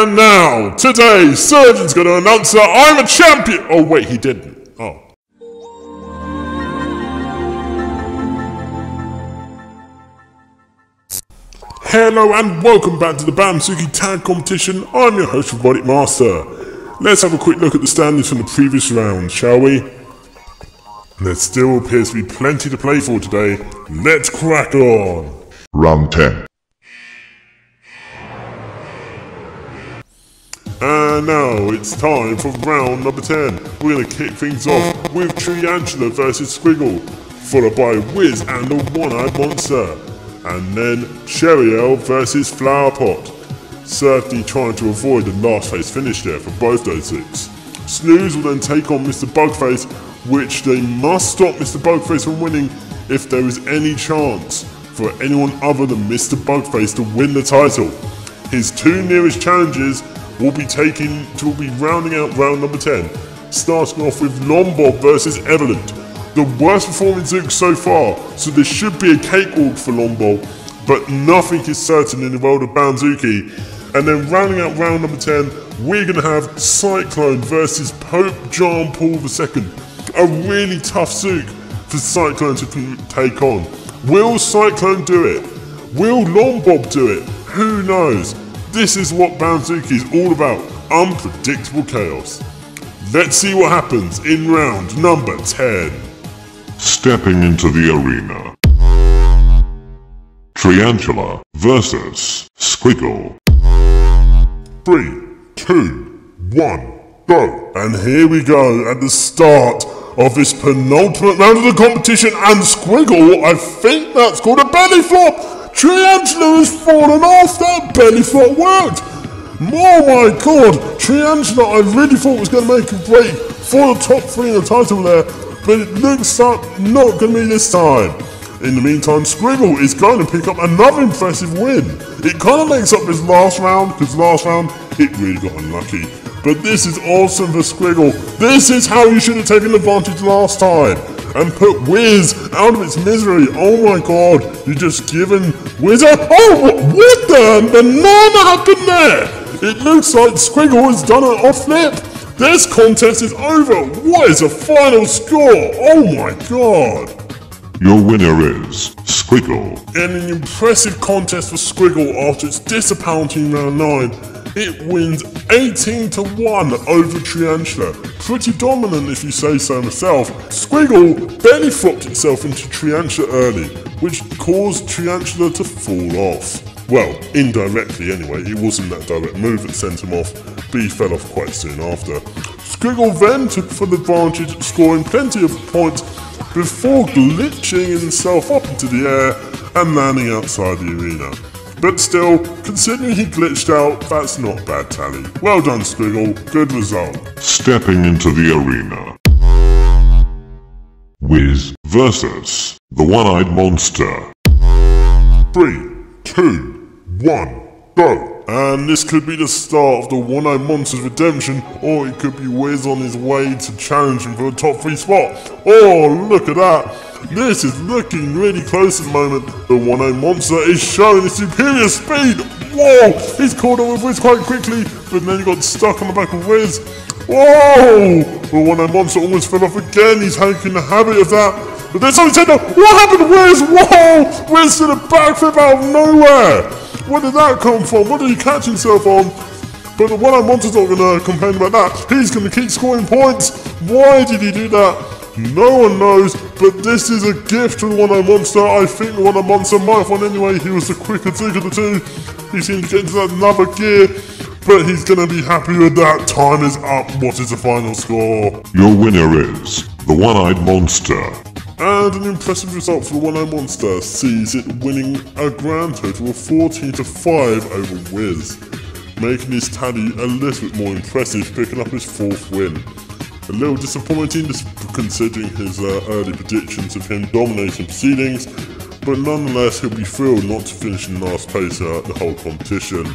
And now, today, Surgeon's going to announce that I'm a champion! Oh wait, he didn't. Oh. Hello and welcome back to the Bamzooki tag competition. I'm your host, Robotic Master. Let's have a quick look at the standings from the previous round, shall we? There still appears to be plenty to play for today. Let's crack on! Round 10. And now it's time for round number 10. We're going to kick things off with Triantula versus Squiggle, followed by WHIZZ and the One-Eyed Monster, and then Cheriel versus Flowerpot. Certainly trying to avoid the last place finish there for both those six. SNOOZE will then take on Mr. Bugface, which they must stop Mr. Bugface from winning if there is any chance for anyone other than Mr. Bugface to win the title. His two nearest challenges will be rounding out round number 10, starting off with Lombob versus Evelyn. The worst performing Zook so far, so this should be a cakewalk for Lombob, but nothing is certain in the world of Bamzooki. And then rounding out round number 10, we're going to have Cyclone versus Pope John Paul II. A really tough Zook for Cyclone to take on. Will Cyclone do it? Will Lombob do it? Who knows? This is what Bamzooki is all about, unpredictable chaos. Let's see what happens in round number 10. Stepping into the arena. Triantula versus Squiggle. 3, 2, 1, go! And here we go at the start of this penultimate round of the competition, and Squiggle, I think that's called a belly flop! Triantula has fallen off, that belly flop worked! Oh my god, Triantula I really thought was going to make a break for the top 3 in the title there, but it looks like not going to be this time. In the meantime, Squiggle is going to pick up another impressive win. It kind of makes up this last round, because last round it really got unlucky. But this is awesome for Squiggle. This is how you should have taken advantage last time and put WHIZZ out of its misery. Oh my god, you just given WHIZZ a... Oh, what the banana happened there? It looks like Squiggle has done an off flip. This contest is over. What is the final score? Oh my god. Your winner is Squiggle. In an impressive contest for Squiggle after its disappointing round 9, it wins 18-1 over Triantula. Pretty dominant if you say so myself. Squiggle barely flopped itself into Triantula early, which caused Triantula to fall off. Well, indirectly anyway, it wasn't that direct move that sent him off, but he fell off quite soon after. Squiggle then took full advantage, scoring plenty of points before glitching himself up into the air and landing outside the arena. But still, considering he glitched out, that's not a bad tally. Well done, Squiggle, good result. Stepping into the arena. WHIZZ versus the One-Eyed Monster. 3, 2, 1, go! And this could be the start of the One-Eyed Monster's redemption, or it could be WHIZZ on his way to challenge him for a top 3 spot. Oh, look at that! This is looking really close at the moment. The One-Eyed Monster is showing his superior speed. Whoa! He's caught up with WHIZZ quite quickly, but then he got stuck on the back of WHIZZ. Whoa! The One-Eyed Monster almost fell off again. He's taking the habit of that. But then somebody said, what happened to WHIZZ? Whoa! WHIZZ did a backflip out of nowhere. Where did that come from? What did he catch himself on? But the One-Eyed Monster's not going to complain about that. He's going to keep scoring points. Why did he do that? No one knows, but this is a gift to the One-Eyed Monster. I think the One-Eyed Monster might have won anyway. He was the quicker Zook of the two. He seems to get into that another gear, but he's going to be happy with that. Time is up. What is the final score? Your winner is the One-Eyed Monster. And an impressive result for the One-Eyed Monster sees it winning a grand total of 14-5 over WHIZZ, making his tally a little bit more impressive, picking up his 4th win. A little disappointing considering his early predictions of him dominating proceedings, but nonetheless he'll be thrilled not to finish in last place at the whole competition.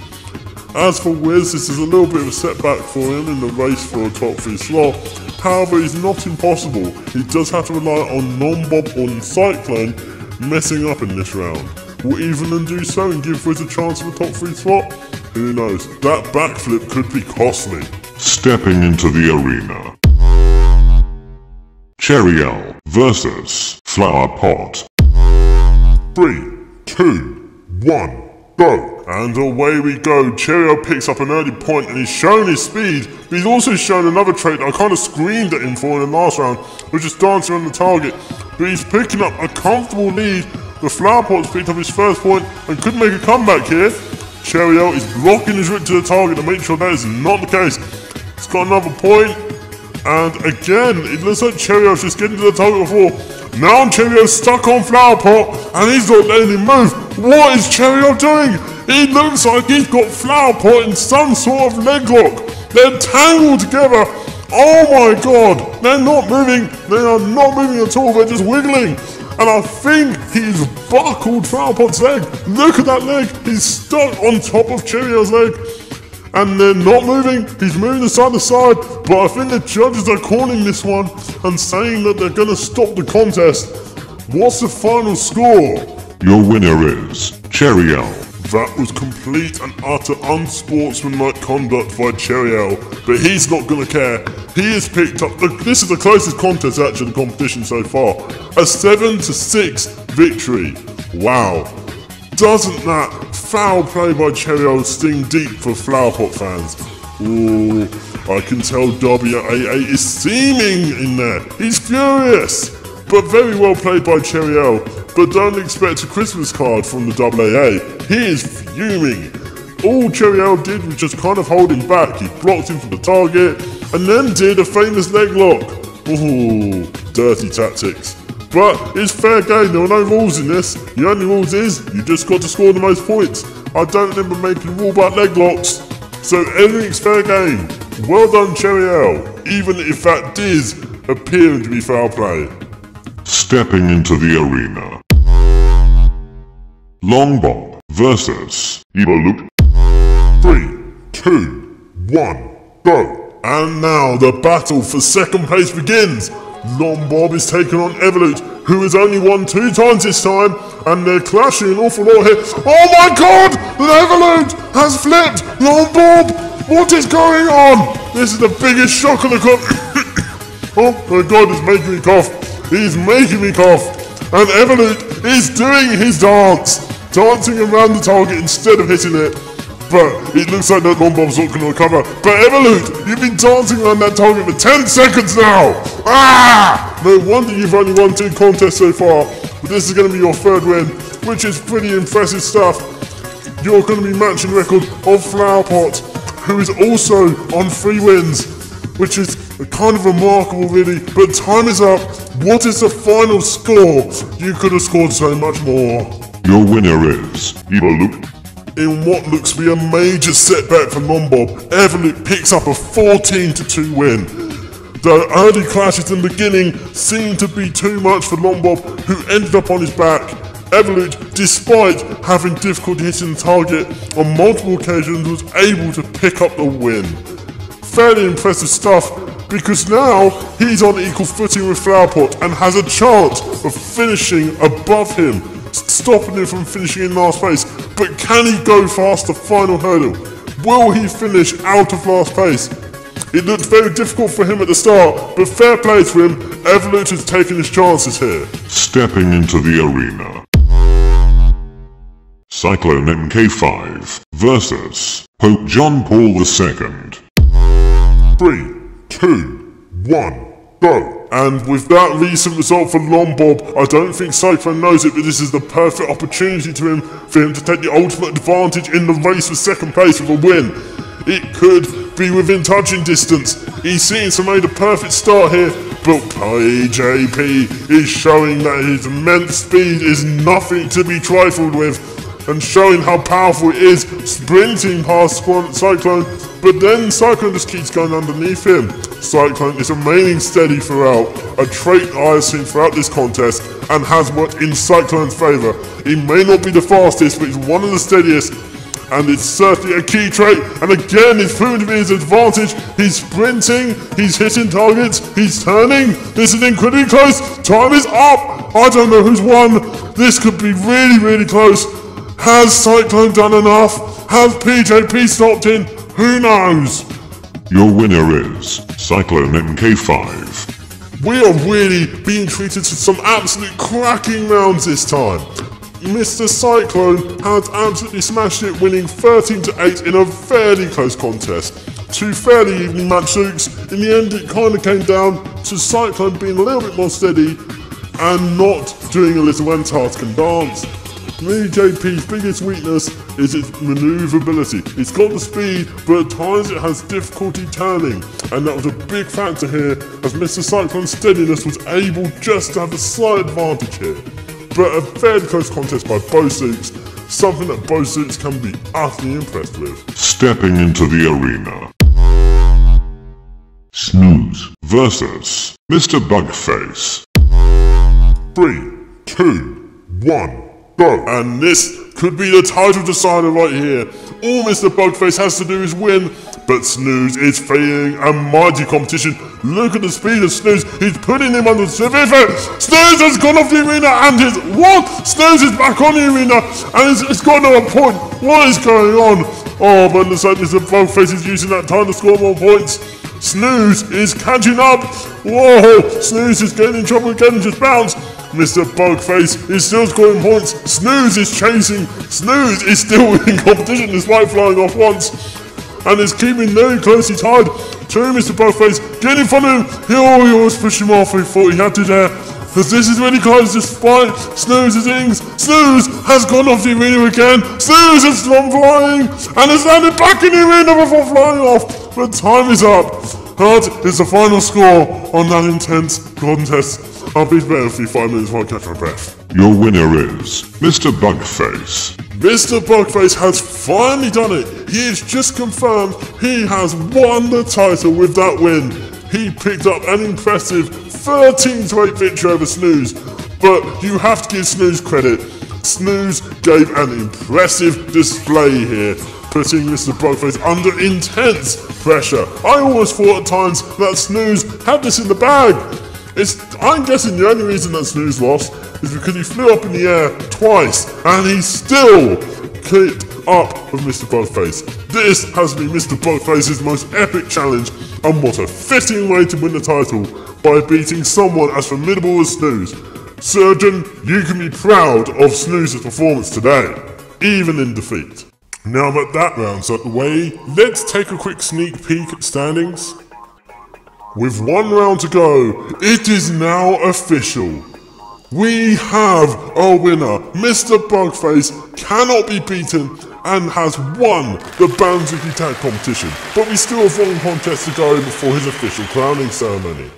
As for WHIZZ, this is a little bit of a setback for him in the race for a top 3 slot. However, it's not impossible. He does have to rely on Lombob or Cyclone messing up in this round. Will Evelyn do so and give WHIZZ a chance of a top 3 slot? Who knows? That backflip could be costly. Stepping into the arena. Cherry L versus Flower Pot. 3, 2, 1, go! And away we go. Cheerio picks up an early point and he's shown his speed, but he's also shown another trait that I kind of screamed at him for in the last round, which is dancing on the target. But he's picking up a comfortable lead. The Flower Pot's picked up his first point and could make a comeback here. Cheerio is blocking his route to the target to make sure that is not the case. He's got another point. And again, it looks like Cheerio's just getting to the target before. Now Cheerio's stuck on Flower Pot and he's not letting him move. What is Cheerio doing? It looks like he's got Flower Pot in some sort of leg lock. They're tangled together. Oh my god. They're not moving. They are not moving at all. They're just wiggling. And I think he's buckled Flower Pot's leg. Look at that leg. He's stuck on top of Cheerio's leg. And they're not moving. He's moving side to side. But I think the judges are calling this one and saying that they're going to stop the contest. What's the final score? Your winner is Cherry L. That was complete and utter unsportsmanlike conduct by Cherry L, but he's not going to care. He has picked up, this is the closest contest actually in the competition so far, a 7-6 victory. Wow. Doesn't that foul play by Cherry L sting deep for Flower Pot fans? Ooh, I can tell WAA is steaming in there. He's furious. But very well played by Cherry L. But don't expect a Christmas card from the WAA. He is fuming. All Cherry L did was just kind of hold him back. He blocked him from the target and then did a famous leg lock. Ooh, dirty tactics. But it's fair game, there are no rules in this. The only rules is, you just got to score the most points. I don't remember making a rule about leg locks. So everything's fair game. Well done Cherry L, even if that is appearing to be foul play. Stepping into the arena. Long Bob versus Evolup. 3, 2, 1, go! And now the battle for second place begins. Long Bob is taking on Evolute, who has only won 2 times this time, and they're clashing an awful lot here. Oh my god! Evolute has flipped! Long Bob! What is going on? This is the biggest shock of the Oh my god, it's making me cough. He's making me cough. And Evolute is doing his dance. Dancing around the target instead of hitting it. But it looks like that Long Bob's not going to recover. But Evolute, you've been dancing around that target for 10 seconds now. Ah! No wonder you've only won 2 contests so far. But this is going to be your 3rd win, which is pretty impressive stuff. You're going to be matching the record of Flower Pot, who is also on 3 wins, which is kind of remarkable really. But time is up. What is the final score? You could have scored so much more. Your winner is Evolup. In what looks to be a major setback for Long Bob, Evolute picks up a 14-2 win. The early clashes in the beginning seemed to be too much for Long Bob, who ended up on his back. Evolute, despite having difficulty hitting the target on multiple occasions, was able to pick up the win. Fairly impressive stuff, because now he's on equal footing with Flower Pot and has a chance of finishing above him, stopping him from finishing in last place. But can he go past the final hurdle? Will he finish out of last place? It looked very difficult for him at the start, but fair play to him, Evolute has taken his chances here. Stepping into the arena. Cyclone MK5 versus Pope John Paul II. 3, 2, 1, go! And with that recent result for Long Bob, I don't think Cyclone knows it, but this is the perfect opportunity for him to take the ultimate advantage in the race for second place with a win. It could be within touching distance. He seems to have made a perfect start here, but PJP is showing that his immense speed is nothing to be trifled with, and showing how powerful it is, sprinting past Cyclone, but then Cyclone just keeps going underneath him. Cyclone is remaining steady throughout, a trait I have seen throughout this contest and has worked in Cyclone's favour. He may not be the fastest, but he's one of the steadiest, and it's certainly a key trait, and again it's proven to be his advantage. He's sprinting, he's hitting targets, he's turning. This is incredibly close. Time is up. I don't know who's won. This could be really, really close. Has Cyclone done enough? Has PJP stopped in? Who knows? Your winner is Cyclone MK5. We are really being treated to some absolute cracking rounds this time. Mr. Cyclone has absolutely smashed it, winning 13-8 in a fairly close contest. Two fairly evenly matched Zooks. In the end, it kind of came down to Cyclone being a little bit more steady and not doing a little when task and dance. PJP's biggest weakness is its manoeuvrability. It's got the speed, but at times it has difficulty turning, and that was a big factor here, as Mr. Cyclone's steadiness was able just to have a slight advantage here. But a fairly close contest by both Zooks, something that both Zooks can be utterly impressed with. Stepping into the arena. Snooze versus Mr. Bugface. 3, 2, 1. Go. And this could be the title decider right here. All Mr. Bugface has to do is win, but Snooze is facing a mighty competition. Look at the speed of Snooze. He's putting him under severe threat. Snooze has gone off the arena and his what? Snooze is back on the arena and it's got another point. What is going on? Oh, but looks like Mr. Bugface is using that time to score more points. Snooze is catching up. Whoa, Snooze is getting in trouble again and just bounced. Mr. Bugface is still scoring points. Snooze is chasing. Snooze is still in competition despite flying off once. And is keeping very closely tied to Mr. Bugface. Get in front of him. He always pushed him off. He thought he had to there. Because this is really close despite Snooze's innings. Snooze has gone off the arena again. Snooze has stopped flying and has landed back in the arena before flying off. But time is up. That is the final score on that intense contest. I'll be better for 5 minutes while I catch my breath. Your winner is Mr. Bugface. Mr. Bugface has finally done it. He has just confirmed he has won the title with that win. He picked up an impressive 13-8 victory over Snooze. But you have to give Snooze credit. Snooze gave an impressive display here, putting Mr. Bugface under intense pressure. I always thought at times that Snooze had this in the bag. I'm guessing the only reason that Snooze lost is because he flew up in the air twice and he still kicked up with Mr. Bugface. This has been Mr. Bugface's most epic challenge, and what a fitting way to win the title by beating someone as formidable as Snooze. Surgeon, you can be proud of Snooze's performance today, even in defeat. Now that that round's out the way, let's take a quick sneak peek at standings. With 1 round to go, it is now official. We have a winner. Mr. Bugface cannot be beaten and has won the Bamzooki tag competition, but we still have 1 contest to go before his official crowning ceremony.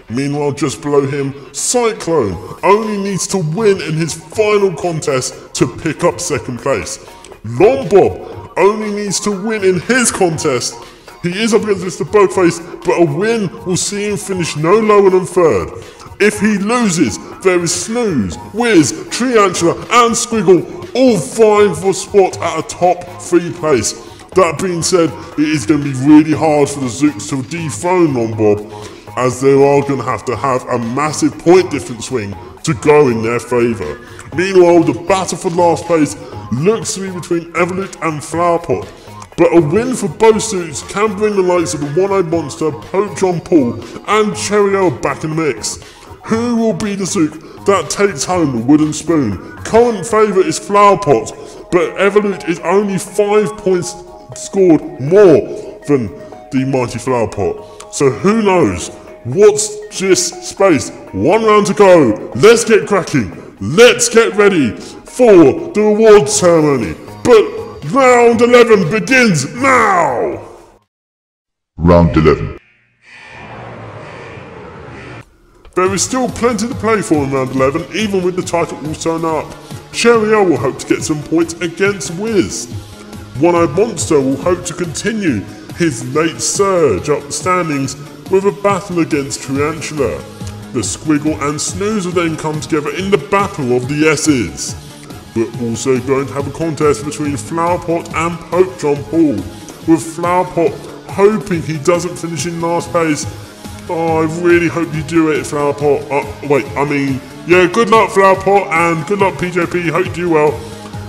Meanwhile, just below him, Cyclone only needs to win in his final contest to pick up 2nd place. Long Bob only needs to win in his contest. He is up against Mr. Bugface, but a win will see him finish no lower than 3rd. If he loses, there is Snooze, WHIZZ, Triantula and Squiggle all vying for a spot at a top 3 place. That being said, it is going to be really hard for the Zooks to dethrone Long Bob, as they are going to have a massive point difference swing to go in their favour. Meanwhile, the battle for last place looks to be between Evolute and Flowerpot. But a win for both Zooks can bring the likes of the One-Eyed Monster, Pope John Paul and Cheerio back in the mix. Who will be the Zook that takes home the wooden spoon? Current favourite is Flowerpot, but Evolute is only 5 points scored more than the mighty Flowerpot. So who knows? Watch this space. 1 round to go. Let's get cracking. Let's get ready for the award ceremony. But round 11 begins now! Round 11. There is still plenty to play for in round 11, even with the title all sewn up. Cheerio will hope to get some points against WHIZZ. One-Eyed Monster will hope to continue his late surge up the standings with a battle against Triantula. The Squiggle and Snooze will then come together in the battle of the S's. We're also going to have a contest between Flowerpot and Pope John Paul, with Flowerpot hoping he doesn't finish in last place. Oh, I really hope you do it, Flowerpot. Yeah, good luck, Flowerpot, and good luck, PJP. Hope you do well.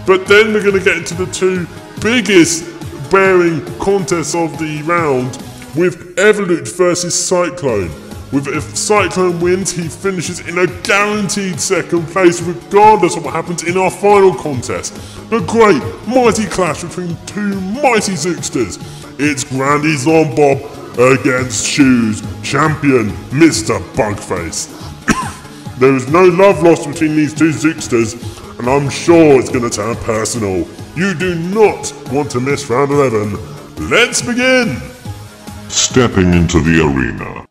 But then we're going to get into the 2 biggest bearing contest of the round with Evolute versus Cyclone. If Cyclone wins, he finishes in a guaranteed second place regardless of what happens in our final contest. The great, mighty clash between two mighty Zooksters. It's Grandy Zombob against Shoes champion Mr. Bugface. There is no love lost between these two Zooksters, and I'm sure it's going to turn personal. You do not want to miss round 11. Let's begin! Stepping into the arena.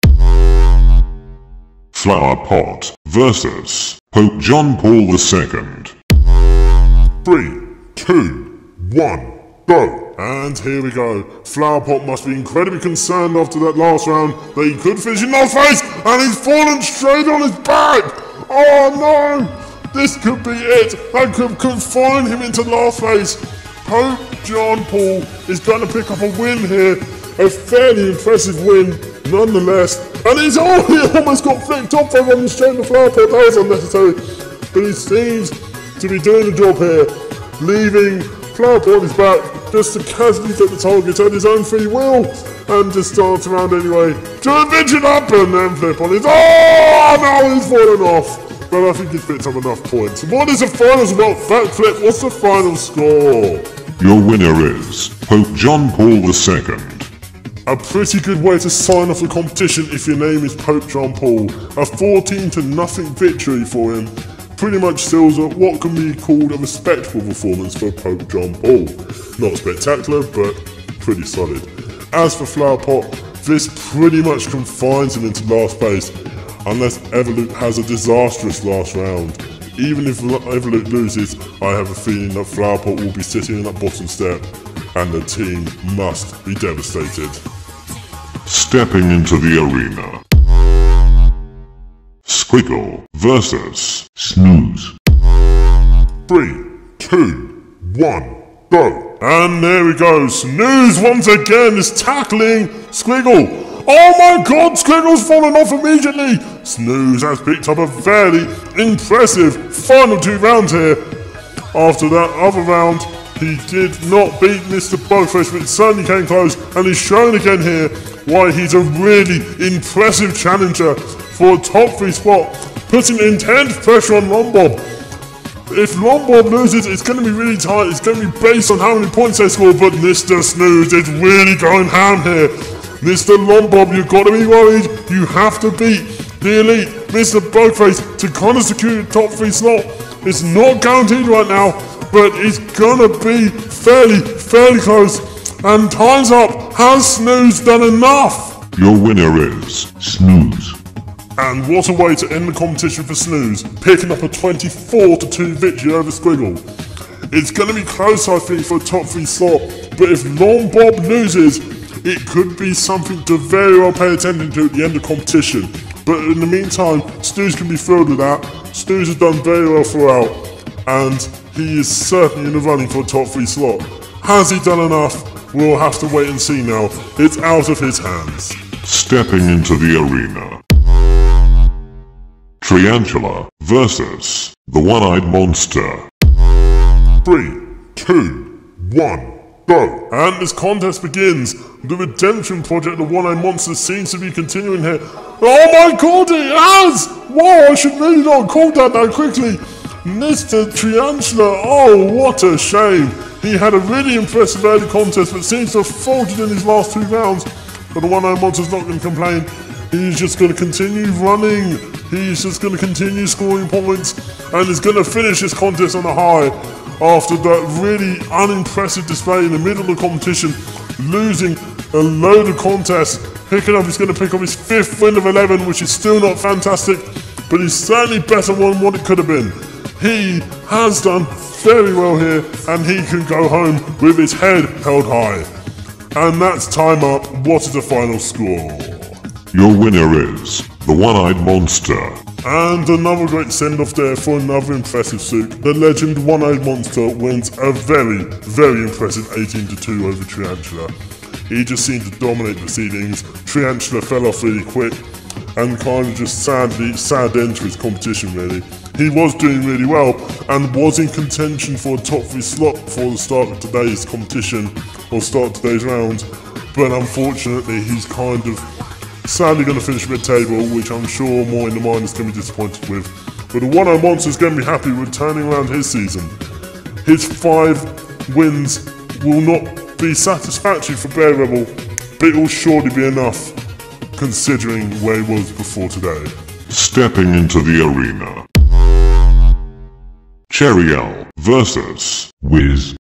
Flower Pot versus Pope John Paul II. 3, 2, 1, go! And here we go. Flower Pot must be incredibly concerned after that last round that he could finish in last place, and he's fallen straight on his back! Oh no! This could be it! That could confine him into last place. Pope John Paul is going to pick up a win here. A fairly impressive win, nonetheless. And he almost got flicked off by running straight in the Flower Pot. That was unnecessary. But he seems to be doing the job here, leaving Flower Pot on his back just to casually take the target at his own free will and just dance around anyway. To pitch it up and then flip on his. Oh, now he's fallen off. But I think he's picked up enough points. What is the finals about backflip? What's the final score? Your winner is Pope John Paul II. A pretty good way to sign off the competition if your name is Pope John Paul. A 14-0 victory for him pretty much seals up what can be called a respectable performance for Pope John Paul. Not spectacular, but pretty solid. As for Flower Pot, this pretty much confines him into last place, unless Evolute has a disastrous last round. Even if Evolute loses, I have a feeling that Flower Pot will be sitting in that bottom step, and the team must be devastated. Stepping into the arena. Squiggle versus SNOOZE. 3, 2, 1, go! And there we go, SNOOZE once again is tackling Squiggle. Oh my god, Squiggle's fallen off immediately! SNOOZE has picked up a fairly impressive final 2 rounds here. After that other round, he did not beat Mr. Bugface, but it certainly came close, and he's shown again here why he's a really impressive challenger for a top 3 spot, putting intense pressure on Lombob. If Lombob loses, it's going to be really tight. It's going to be based on how many points they score, but Mr. SNOOZE is really going ham here. Mr. Lombob, you've got to be worried. You have to beat the elite Mr. Bugface to kind of secure the top 3 slot. It's not guaranteed right now, but it's gonna be fairly close. And time's up. Has SNOOZE done enough? Your winner is SNOOZE. And what a way to end the competition for SNOOZE, picking up a 24-2 victory over Squiggle. It's gonna be close, I think, for a top 3 slot, but if Lombob loses, it could be something to very well pay attention to at the end of the competition. But in the meantime, SNOOZE can be thrilled with that. SNOOZE has done very well throughout, and he is certainly in the running for a top 3 slot. Has he done enough? We'll have to wait and see now. It's out of his hands. Stepping into the arena. Triantula versus the One-Eyed Monster. 3, 2, 1, go! And this contest begins. The redemption project of One-Eyed Monster seems to be continuing here. Oh my god, it has! Whoa, I should really not have called that quickly. Mr. Triantula, oh what a shame. He had a really impressive early contest, but seems to have faltered in his last 2 rounds. But the One-Eyed Monster's not going to complain. He's just going to continue running. He's just going to continue scoring points, and is going to finish this contest on a high after that really unimpressive display in the middle of the competition, losing a load of contests. He's going to pick up his 5th win of 11, which is still not fantastic, but he's certainly better than what it could have been. He has done very well here, and he can go home with his head held high. And that's time up. What is the final score? Your winner is the One-Eyed Monster. And another great send-off there for another impressive Zook. The legend One-Eyed Monster wins a very impressive 18-2 over Triantula. He just seemed to dominate the proceedings. Triantula fell off really quick, and kind of just sad end to his competition really. He was doing really well and was in contention for a top 3 slot before the start of today's competition, or start of today's round, but unfortunately he's kind of sadly going to finish mid-table, which I'm sure more in the mind is going to be disappointed with. But the One-Eye Monster is going to be happy with turning around his season. His 5 wins will not be satisfactory for Bear Rebel, but it will surely be enough considering where he was before today. Stepping into the arena. Cherry L versus WHIZZ.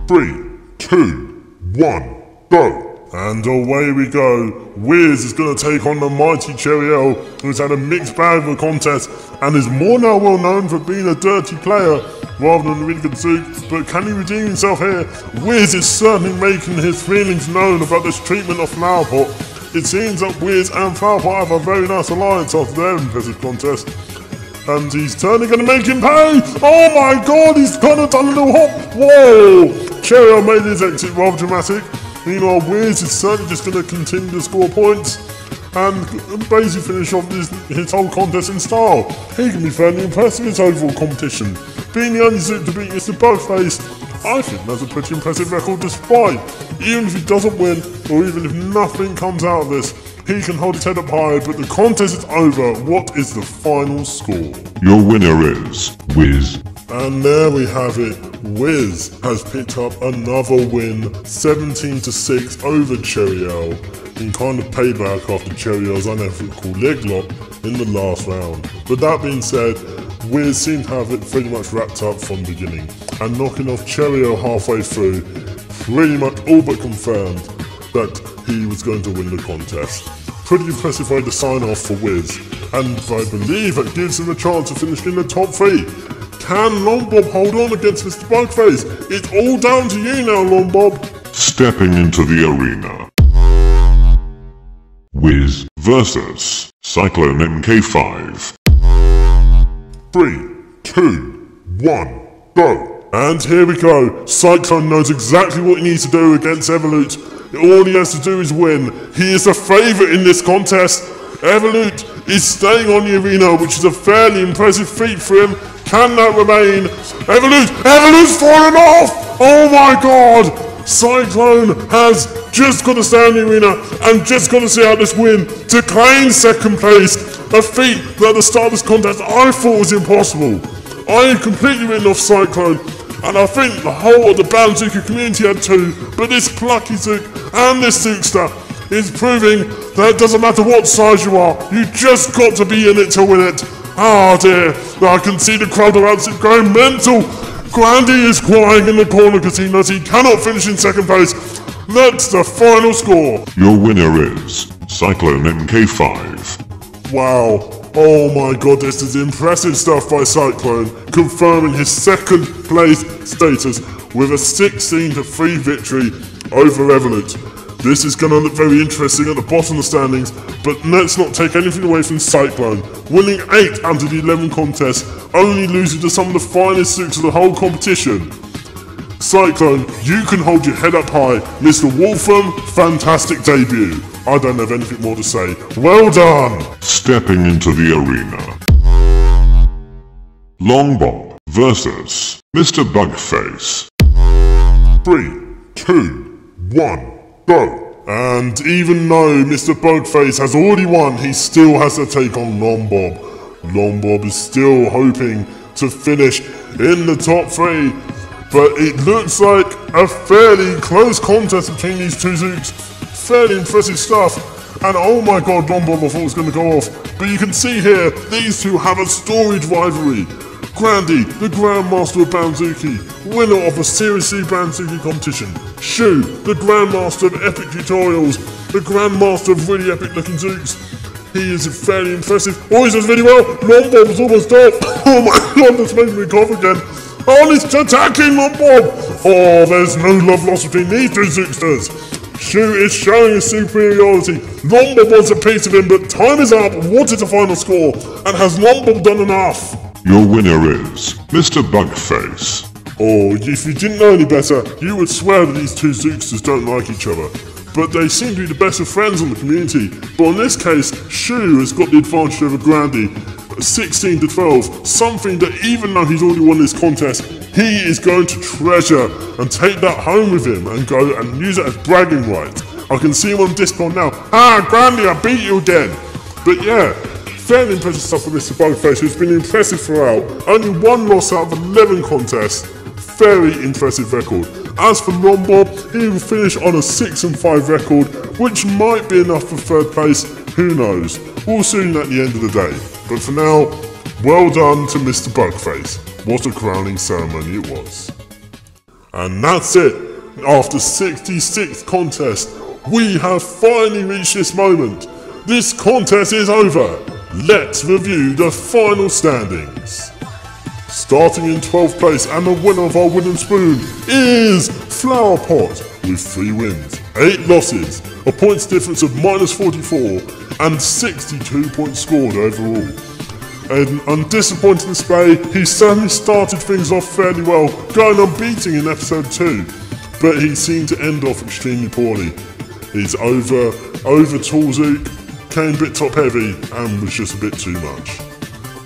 3, 2, 1, go! And away we go. WHIZZ is going to take on the mighty Cherry L, who's had a mixed bag of a contest and is more now well known for being a dirty player rather than a really good Zook. But can he redeem himself here? WHIZZ is certainly making his feelings known about this treatment of Flowerpot. It seems that WHIZZ and Flowerpot have a very nice alliance after their impressive contest. And he's turning going to make him pay! Oh my god, he's kind of done a little hop! Whoa! Cherry L made his exit rather dramatic. Meanwhile, WHIZZ is certainly just going to continue to score points and basically finish off his whole contest in style. He can be fairly impressed with his overall competition. Being the only Zook to beat Mr. Bugface, I think that's a pretty impressive record despite. Even if he doesn't win, or even if nothing comes out of this, he can hold his head up high, but the contest is over. What is the final score? Your winner is WHIZZ. And there we have it. WHIZZ has picked up another win, 17-6 over Cherry L, in kind of payback after Cherry L's unethical leg lock in the last round. But that being said, WHIZZ seemed to have it pretty much wrapped up from the beginning, and knocking off Cherry L halfway through, pretty much all but confirmed that he was going to win the contest. Pretty impressive way to sign off for WHIZZ, and I believe it gives him a chance of finishing in the top 3. Can Longbob hold on against Mr. Bugface? It's all down to you now, Longbob. Stepping into the arena. WHIZZ versus Cyclone MK5. 3, 2, 1, go! And here we go. Cyclone knows exactly what he needs to do against Evolute. All he has to do is win. He is the favourite in this contest. Evolute is staying on the arena, which is a fairly impressive feat for him. Can that remain? Evolute's fallen off! Oh my god! Cyclone has just got to stay in the arena and just got to see out this win to claim second place. A feat that at the start of this contest I thought was impossible. I had completely written off Cyclone, and I think the whole of the Bamzooki community had too, but this plucky Zook and this Zookster is proving that it doesn't matter what size you are, you just got to be in it to win it. Oh dear, I can see the crowd around it going mental. Grandy is crying in the corner because he knows he cannot finish in second place. That's the final score. Your winner is Cyclone MK5. Wow. Oh my god, this is impressive stuff by Cyclone, confirming his second place status with a 16-3 victory over Evolute. This is going to look very interesting at the bottom of the standings, but let's not take anything away from Cyclone. Winning 8 out of the 11 contests, only losing to some of the finest Zooks of the whole competition. Cyclone, you can hold your head up high. Mr. Wolfram, fantastic debut. I don't have anything more to say. Well done! Stepping into the arena. Longbob versus Mr. Bugface. 3, 2, 1. Go! And even though Mr. Bugface has already won, he still has to take on Longbob. Longbob is still hoping to finish in the top 3, but it looks like a fairly close contest between these two Zooks. Fairly impressive stuff, and oh my god, Longbob I thought was going to go off, but you can see here, these two have a storied rivalry. Grandy, the Grandmaster of Bamzooki, winner of the Series C Bamzooki competition. Shu, the Grandmaster of Epic Tutorials, the Grandmaster of really epic looking Zooks. He is fairly impressive. Oh, he does really well. Longbob is almost off. Oh my god, that's making me cough again. Oh, he's attacking Longbob. Oh, there's no love lost between these two Zooksters. Shu is showing his superiority. Longbob wants a piece of him, but time is up. What is the final score? And has Longbob done enough? Your winner is Mr. Bugface. Oh, if you didn't know any better, you would swear that these two Zooksters don't like each other. but they seem to be the best of friends on the community. But in this case, Shu has got the advantage over Grandy, 16 to 12, something that even though he's already won this contest, he is going to treasure and take that home with him and go and use it as bragging rights. I can see him on Discord now. Grandy, I beat you again. But yeah, fairly impressive stuff for Mr. Bugface, who's been impressive throughout. Only one loss out of 11 contests. Very impressive record. As for Lombob, he will finish on a 6-5 record, which might be enough for third place, who knows. We'll see at the end of the day. But for now, well done to Mr. Bugface. What a crowning ceremony it was. And that's it. After 66 contests, we have finally reached this moment. This contest is over. Let's review the final standings. Starting in 12th place, and the winner of our wooden spoon is Flower Pot with 3 wins, 8 losses, a points difference of -44 and 62 points scored overall. An undisappointing display, he certainly started things off fairly well, going unbeaten in episode 2, but he seemed to end off extremely poorly. He's over tall Zook, came a bit top heavy and was just a bit too much.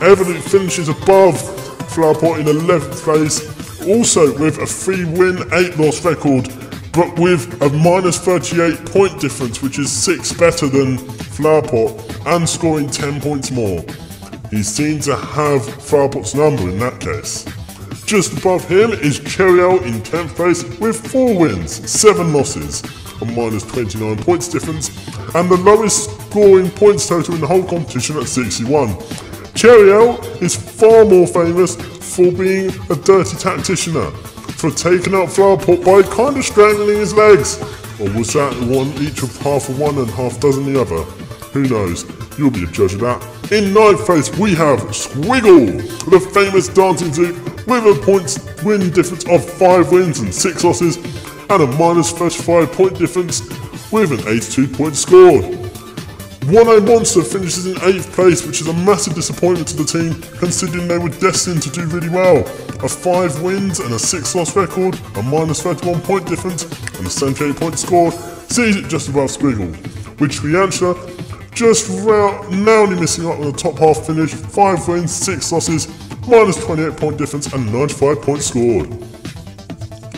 Evolute finishes above Flower Pot in 11th place, also with a 3-win, 8-loss record, but with a -38 point difference, which is 6 better than Flower Pot, and scoring 10 points more. He seems to have Flower Pot's number in that case. Just above him is Cheryl in 10th place with 4 wins, 7 losses, a -29 points difference, and the lowest scoring points total in the whole competition at 61. Cheryl is far more famous for being a dirty tacticianer, for taking out Flower Pot by kind of strangling his legs. Or was that one each of half of one and half dozen the other? Who knows? You'll be a judge of that. In 9th place we have SQUIGGLE, the famous dancing Zook, with a points win difference of 5 wins and 6 losses, and a -35 point difference with an 82 points scored. One-Eyed Monster finishes in 8th place, which is a massive disappointment to the team, considering they were destined to do really well. A 5 wins and a 6-loss record, a -31 point difference, and a 78 points scored, sees it just above SQUIGGLE, with Triantula just narrowly missing out on the top half finish, 5 wins, 6 losses, -28 point difference, and 95 points scored.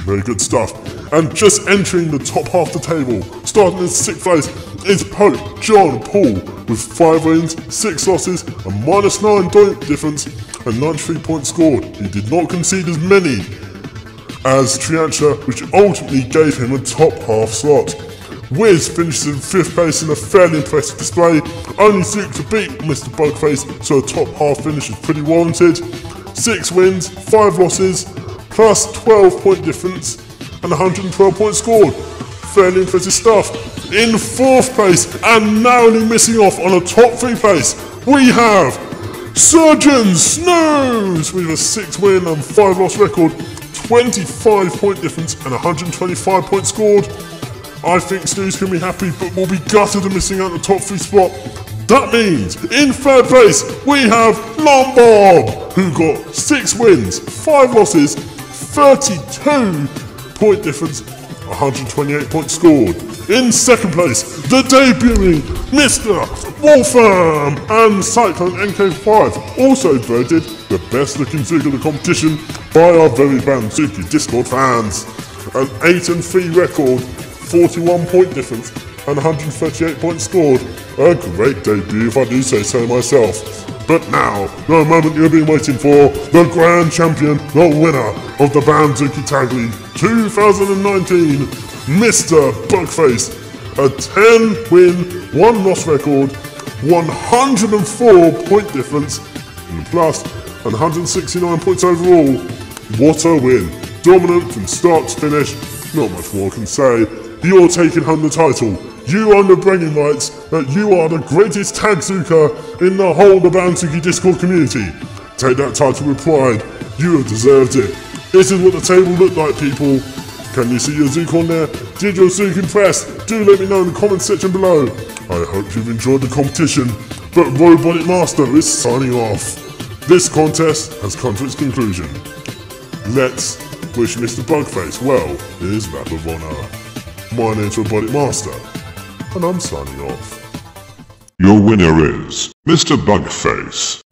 Very good stuff. And just entering the top half of the table, starting in 6th place, is Pope John Paul with 5 wins, 6 losses, a -9 point difference, and 93 points scored. He did not concede as many as Triantula, which ultimately gave him a top half slot. WHIZZ finishes in 5th place in a fairly impressive display, only Zook to beat Mr. Bugface, so a top half finish is pretty warranted. 6 wins, 5 losses, plus 12 point difference, and 112 points scored. Fairly impressive stuff. In 4th place, and narrowly missing off on a top 3 place, we have Surgeon SNOOZE with a 6 win and 5 loss record, 25 point difference, and 125 points scored. I think SNOOZE can be happy, but will be gutted of missing out on the top 3 spot. That means, in 3rd place, we have Lombob, who got 6 wins, 5 losses, 32 point difference, 128 points scored. In 2nd place, the debuting Mr. Wolfram and Cyclone NK5, also voted the best looking Zook of the competition by our very Bamzooki Discord fans. An 8-3 record, 41 point difference, and 138 points scored. A great debut if I do say so myself. But now, the moment you've been waiting for, the Grand Champion, the winner of the Bamzooki Tag League 2019, Mr. Bugface, a 10-win, 1-loss record, 104 point difference, plus 169 points overall. What a win. Dominant from start to finish, not much more I can say. You're taking home the title. You own the bragging rights that you are the greatest tag Zooker in the whole of the Bamzooki Discord community. Take that title with pride. You have deserved it. This is what the table looked like, people. Can you see your Zook on there? Did your Zook impress? Do let me know in the comment section below. I hope you've enjoyed the competition, but Robotic Master is signing off. This contest has come to its conclusion. Let's wish Mr. Bugface well in his lap of honour. My name's Robotic Master, and I'm signing off. Your winner is Mr. Bugface.